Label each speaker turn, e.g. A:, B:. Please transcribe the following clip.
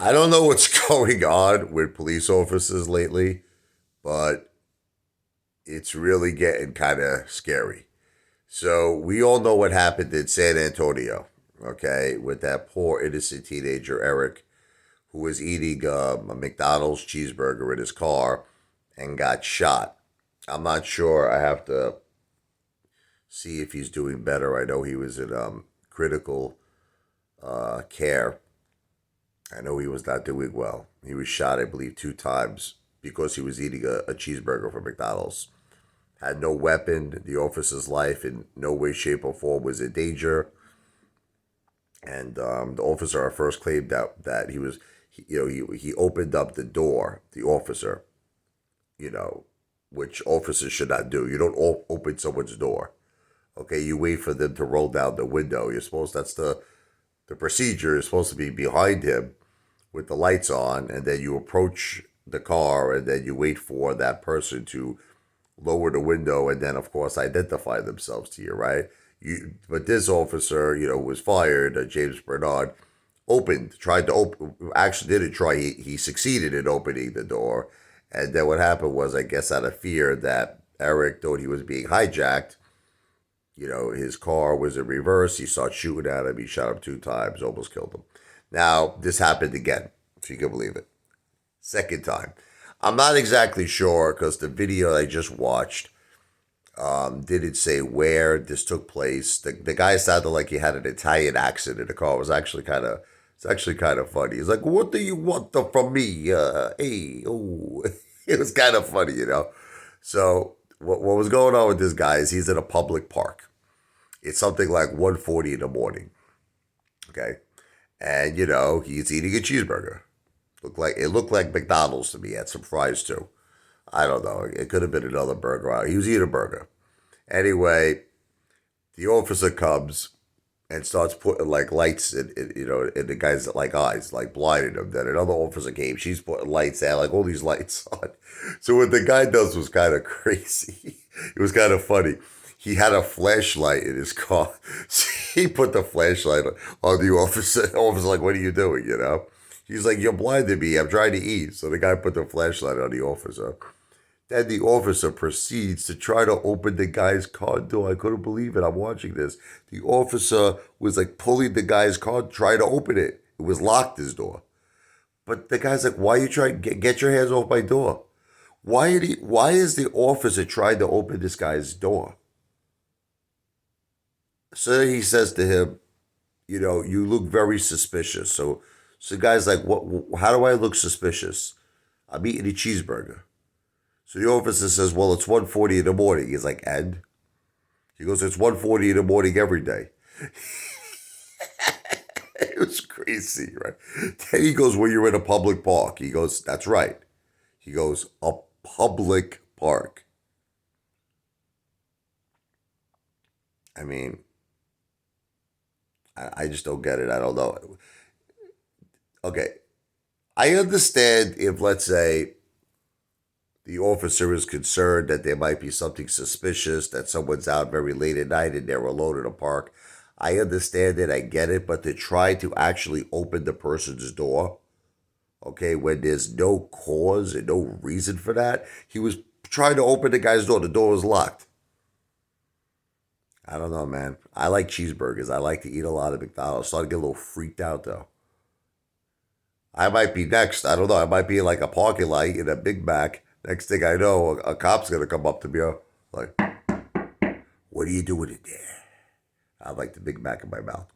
A: I don't know what's going on with police officers lately, but it's really getting kind of scary. So we all know what happened in San Antonio, okay, with that poor innocent teenager Eric, who was eating a McDonald's cheeseburger in his car and got shot. I'm not sure. I have to see if he's doing better. I know he was in critical care. I know he was not doing well. He was shot, I believe, two times because he was eating a cheeseburger from McDonald's. Had no weapon. The officer's life in no way, shape, or form was in danger. And the officer at first claimed that he was, he opened up the door. The officer, you know, which officers should not do. You don't open someone's door. Okay, you wait for them to roll down the window. That's the procedure. You're supposed to be behind him with the lights on, and then you approach the car, and then you wait for that person to lower the window, and then of course identify themselves to you, right? But this officer, was fired. James Bernard tried to open. Actually, didn't try. He succeeded in opening the door, and then what happened was, I guess, out of fear that Eric thought he was being hijacked. His car was in reverse. He started shooting at him. He shot him two times, almost killed him. Now, this happened again, if you can believe it. Second time. I'm not exactly sure because the video I just watched didn't say where this took place. The guy sounded like he had an Italian accent in the car. It's actually kind of funny. He's like, "What do you want from me? Hey, oh." It was kind of funny. So what was going on with this guy is he's in a public park. It's something like 1:40 in the morning. Okay. And he's eating a cheeseburger. Looked like McDonald's to me. Had some fries too. I don't know. It could have been another burger. He was eating a burger. Anyway, the officer comes and starts putting like lights in the guy's like eyes, like blinding him. Then another officer came. She's putting lights out, like all these lights on. So what the guy does was kind of crazy. It was kind of funny. He had a flashlight in his car. So he put the flashlight on the officer. The officer's like, "What are you doing?" He's like, "You're blinding me. I'm trying to eat." So the guy put the flashlight on the officer. Then the officer proceeds to try to open the guy's car door. I couldn't believe it. I'm watching this. The officer was like pulling the guy's car, trying to open it. It was locked, his door. But the guy's like, "Why are you trying? Get your hands off my door." Why is the officer trying to open this guy's door? So he says to him, "You look very suspicious." So the guy's like, "What? How do I look suspicious? I'm eating a cheeseburger." So the officer says, "Well, it's 1:40 in the morning." He's like, "And?" He goes, "It's 1:40 in the morning every day." It was crazy, right? Then he goes, "Well, you're in a public park." He goes, "That's right." He goes, "A public park." I mean, I just don't get it. I don't know. Okay, I understand if, let's say, the officer is concerned that there might be something suspicious, that someone's out very late at night and they're alone in a park. I understand it, I get it, but to try to actually open the person's door, okay, when there's no cause and no reason for that, he was trying to open the guy's door. The door was locked. I don't know, man. I like cheeseburgers. I like to eat a lot of McDonald's. Starting to get a little freaked out, though. I might be next. I don't know. I might be in like a parking lot in a Big Mac. Next thing I know, a cop's gonna come up to me, like, "What are you doing in there?" I like the Big Mac in my mouth.